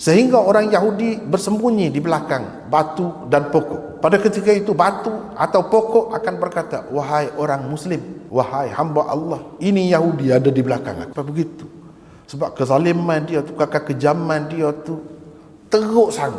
Sehingga orang Yahudi bersembunyi di belakang batu dan pokok. Pada ketika itu batu atau pokok akan berkata, wahai orang Muslim, wahai hamba Allah, ini Yahudi ada di belakang. Apa begitu? Sebab kezaliman dia tu, kekejaman dia tu teruk sangat.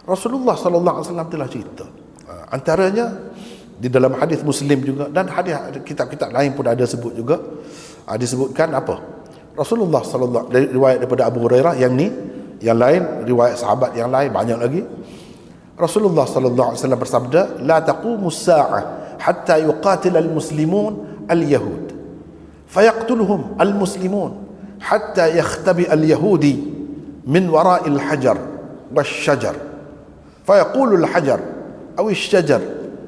Rasulullah sallallahu alaihi wasallam telah cerita, antaranya di dalam hadis Muslim juga, dan hadis kitab-kitab lain pun ada sebut juga, disebutkan apa? Rasulullah sallallahu, dari riwayat daripada Abu Hurairah, yang ni, yang lain riwayat sahabat yang lain banyak lagi. Rasulullah sallallahu alaihi wasallam bersabda, la taqumus sa'ah hatta yuqatil al-muslimun al-yahud fayaqtuluhum al-muslimun hatta yakhtabi al-yahudi min wara'il hajar wasyajar فيقول الحجر أو الشجر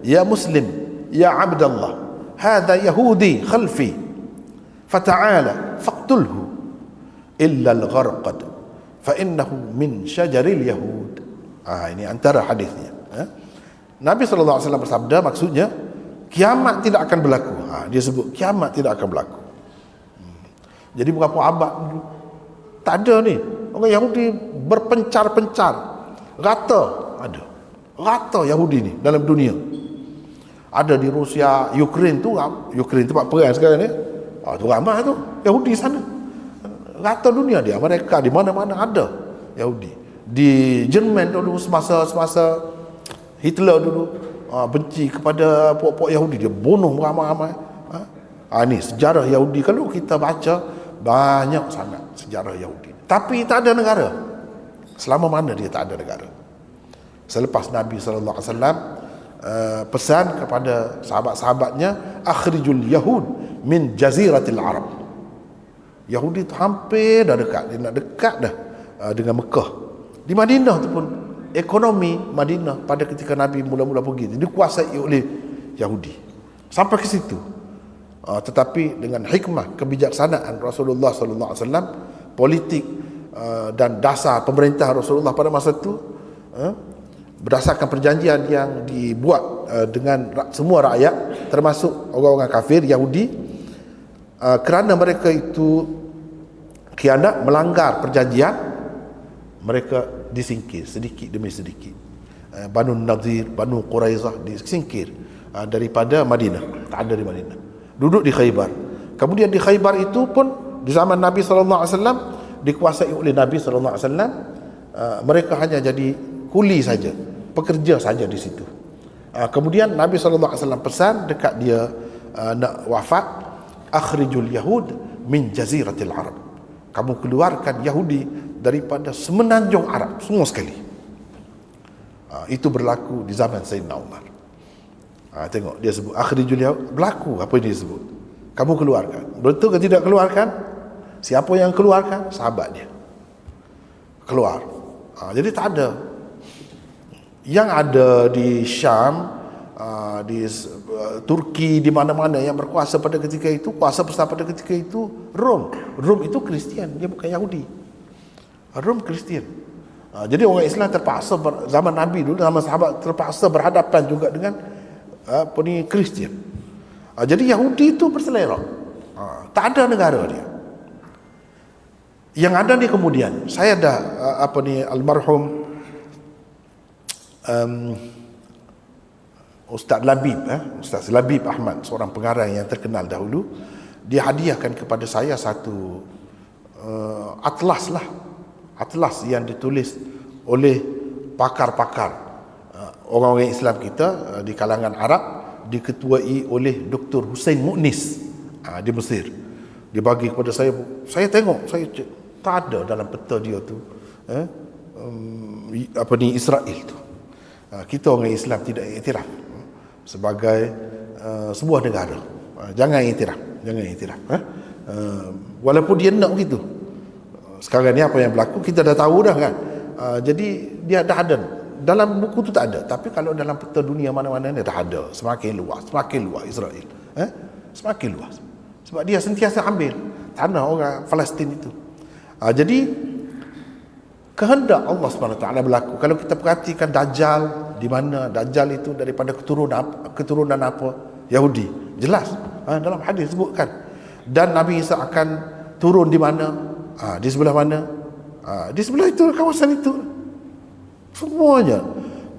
يا مسلم يا عبد الله هذا يهودي خلفي فتعالى فاقتله إلا الغرقد فإنه من شجر اليهود. Ini antara hadisnya. Nabi SAW bersabda, maksudnya kiamat tidak akan berlaku. Dia sebut kiamat tidak akan berlaku. Jadi berapa abad dulu tak ada ni orang Yahudi berpencar-pencar, rata. Ada rata Yahudi ni dalam dunia. Ada di Rusia, Ukraine tu tempat perang sekarang ni, tu ramai tu Yahudi sana. Rata dunia dia, Amerika, di mana-mana ada Yahudi. Di Jerman dulu semasa Hitler dulu benci kepada puak-puak Yahudi, dia bunuh ramai-ramai. Ni sejarah Yahudi, kalau kita baca banyak sangat sejarah Yahudi. Tapi tak ada negara. Selama mana dia tak ada negara? Selepas Nabi SAW pesan kepada sahabat-sahabatnya, akhrijul yahud min jaziratil Arab. Yahudi tu hampir dah dekat, dia nak dekat dah dengan Mekah. Di Madinah tu pun, ekonomi Madinah pada ketika Nabi mula-mula pergi dikuasai oleh Yahudi sampai ke situ. Tetapi dengan hikmah, kebijaksanaan Rasulullah SAW, politik dan dasar pemerintah Rasulullah pada masa itu, berdasarkan perjanjian yang dibuat dengan semua rakyat, termasuk orang-orang kafir Yahudi, kerana mereka itu khianat, melanggar perjanjian, mereka disingkir sedikit demi sedikit. Banu Nadir, Banu Quraizah disingkir daripada Madinah, tak ada di Madinah, duduk di Khaybar. Kemudian di Khaybar itu pun di zaman Nabi SAW dikuasai oleh Nabi SAW. Mereka hanya jadi kuli saja, pekerja saja di situ. Kemudian Nabi SAW pesan dekat dia nak wafat, akhrijul yahud min jaziratil Arab. Kamu keluarkan Yahudi daripada semenanjung Arab semua sekali. Itu berlaku di zaman Sayyidina Umar. Tengok dia sebut akhrijul yahud, berlaku apa dia sebut. Kamu keluarkan. Betul ke tidak keluarkan? Siapa yang keluarkan? Sahabat dia keluar. Jadi tak ada. Yang ada di Syam, di Turki, di mana-mana yang berkuasa pada ketika itu, kuasa besar pada ketika itu Rom. Rom itu Kristian, dia bukan Yahudi. Rom Kristian. Jadi orang Islam terpaksa zaman Nabi dulu, zaman sahabat terpaksa berhadapan juga dengan Kristian. Jadi Yahudi itu berselerak. Tak ada negara dia. Yang ada ni kemudian, saya dah almarhum Ustaz Labib Ahmad, seorang pengarang yang terkenal dahulu, dia hadiahkan kepada saya satu atlas yang ditulis oleh pakar-pakar orang-orang Islam kita di kalangan Arab, diketuai oleh Dr. Hussein Mu'nis di Mesir. Dia bagi kepada saya tengok, saya tak ada dalam peta dia tu Israel tu. Kita orang Islam tidak iktiraf sebagai sebuah negara. Jangan iktiraf. Walaupun dia nak begitu. Sekarang ni apa yang berlaku kita dah tahu dah kan. Jadi dia dah ada dalam buku tu tak ada, tapi kalau dalam peta dunia mana-mana ni dah ada. Semakin luas Israel, semakin luas, sebab dia sentiasa ambil tanah orang Palestin itu. Jadi kehendak Allah SWT berlaku. Kalau kita perhatikan Dajjal di mana, Dajjal itu daripada keturunan apa? Yahudi, jelas dalam hadis sebutkan. Dan Nabi Isa akan turun di mana? Di sebelah mana? Di sebelah itu, kawasan itu, semuanya.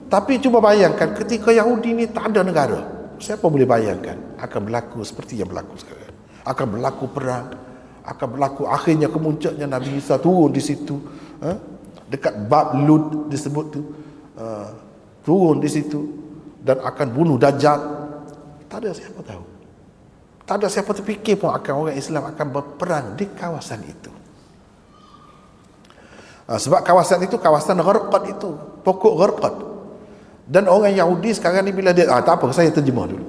Tapi cuba bayangkan ketika Yahudi ni tak ada negara, siapa boleh bayangkan akan berlaku seperti yang berlaku sekarang? Akan berlaku perang, akan berlaku akhirnya kemuncaknya Nabi Isa turun di situ, dekat Bab Lud disebut tu, turun di situ dan akan bunuh Dajjal. Tak ada siapa tahu, tak ada siapa terfikir pun orang Islam akan berperang di kawasan itu. Sebab kawasan itu kawasan Gharqad itu, pokok Gharqad. Dan orang Yahudi sekarang ni bila dia tak apa, saya terjemah dulu.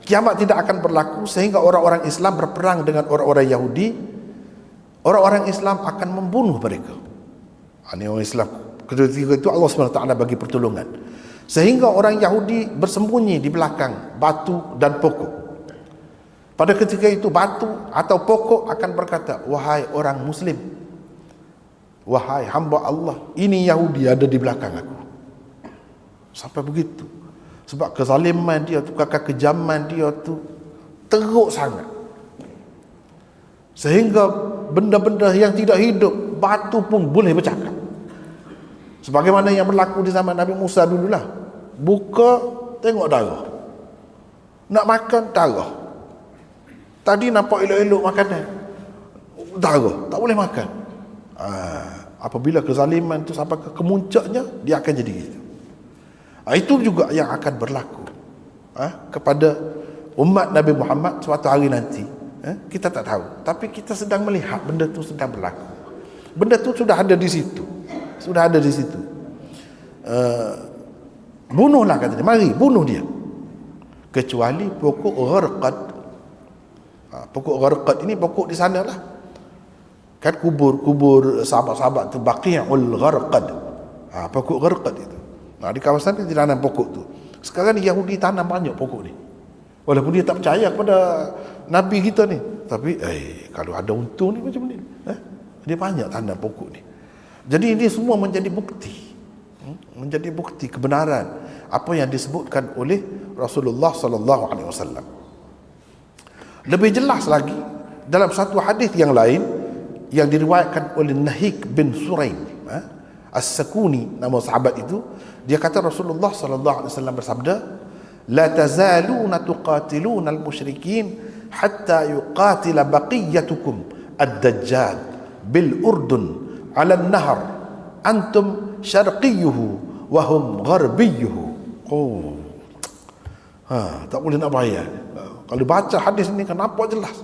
Kiamat tidak akan berlaku sehingga orang-orang Islam berperang dengan orang-orang Yahudi. Orang-orang Islam akan membunuh mereka. Ini orang Islam. Ketika itu Allah SWT bagi pertolongan, sehingga orang Yahudi bersembunyi di belakang batu dan pokok. Pada ketika itu batu atau pokok akan berkata, wahai orang Muslim, wahai hamba Allah, ini Yahudi ada di belakang aku. Sampai begitu. Sebab kezaliman dia tu, kekejaman dia tu teruk sangat, sehingga benda-benda yang tidak hidup, batu pun boleh bercakap. Sebagaimana yang berlaku di zaman Nabi Musa dululah. Buka, tengok darah. Nak makan, darah. Tadi nampak elok-elok makanan, darah, tak boleh makan. Apabila kezaliman itu sampai ke kemuncaknya, dia akan jadi gitu. Itu juga yang akan berlaku kepada umat Nabi Muhammad suatu hari nanti. Kita tak tahu, tapi kita sedang melihat benda itu sedang berlaku. Benda itu sudah ada di situ, sudah ada di situ. Bunuhlah katanya, mari bunuh dia, kecuali pokok Gharqad. Pokok Gharqad ini pokok di sana lah, kan kubur sahabat-sahabat tu, Baqi'ul Gharqad. Pokok Gharqad itu. Di kawasan itu ditanam pokok tu. Sekarang ni Yahudi tanam banyak pokok ni, walaupun dia tak percaya kepada Nabi kita ni. Tapi kalau ada untung ni macam ni, dia banyak tanam pokok ni. Jadi ini semua menjadi bukti, menjadi bukti kebenaran apa yang disebutkan oleh Rasulullah sallallahu alaihi wasallam. Lebih jelas lagi dalam satu hadis yang lain yang diriwayatkan oleh Nahik bin Suraim As-Sakuni, nama sahabat itu, dia kata Rasulullah sallallahu alaihi wasallam bersabda, la tazaluna tuqatiluna al-musyrikin hatta yuqatila baqiyatukum ad-dajjal bil Urdun ala an-nahr antum syarqiyuhu wa hum gharbiyuhu. Tak boleh nak bayar. Kalau baca hadis ini kan nampak jelas.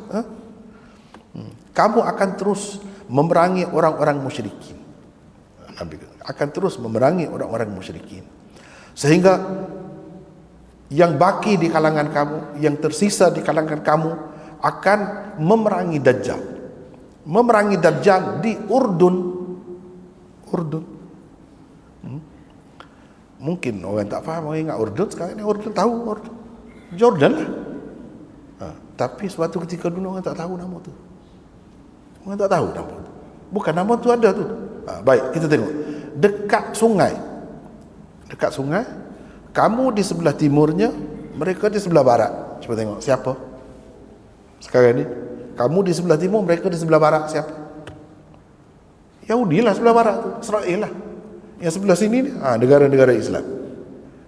Kamu akan terus memerangi orang-orang musyrikin. Nabi akan terus memerangi orang-orang musyrikin, sehingga yang baki di kalangan kamu, yang tersisa di kalangan kamu akan memerangi Dajjal. Memerangi Dajjal di Urdun. Mungkin orang tak faham, orang ingat Urdun, sekarang ni Urdun tahu Urdun, Jordan lah. Tapi suatu ketika dulu orang tak tahu nama tu. Orang tak tahu nama tu. Bukan, nama tu ada tu. Baik, kita tengok. Dekat sungai. Dekat sungai. Kamu di sebelah timurnya, mereka di sebelah barat. Cuba tengok siapa sekarang ni. Kamu di sebelah timur, mereka di sebelah barat. Siapa? Yahudi lah sebelah barat tu, Israel lah. Yang sebelah sini ni, negara-negara Islam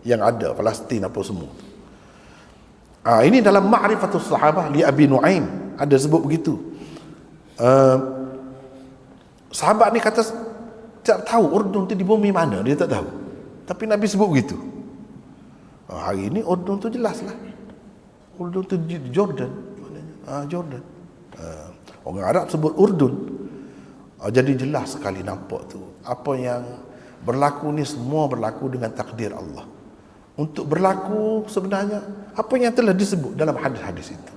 yang ada, Palestin apa semua. Ini dalam Ma'rifatus Sahabah li Abi Nu'aim ada sebut begitu. Sahabat ni kata tak tahu Urdun tu di bumi mana, dia tak tahu. Tapi Nabi sebut begitu. Hari ini Urdun tu jelas lah. Urdun tu Jordan. Jordan. Orang Arab sebut Urdun. Jadi jelas sekali nampak tu. Apa yang berlaku ni semua berlaku dengan takdir Allah. Untuk berlaku sebenarnya apa yang telah disebut dalam hadis-hadis itu.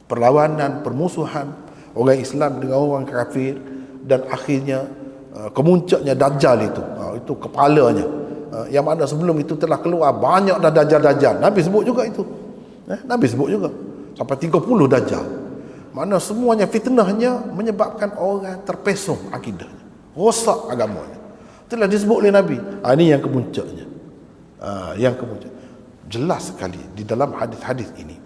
Perlawanan, permusuhan orang Islam dengan orang kafir, dan akhirnya kemuncaknya Dajjal itu kepalanya, yang mana sebelum itu telah keluar banyak dah Dajjal. Nabi sebut juga itu, Nabi sebut juga sampai 30 Dajjal, mana semuanya fitnahnya menyebabkan orang terpesong akidahnya, rosak agamanya. Itulah disebut oleh Nabi. Ini yang kemuncaknya, yang kemuncak jelas sekali di dalam hadis-hadis ini.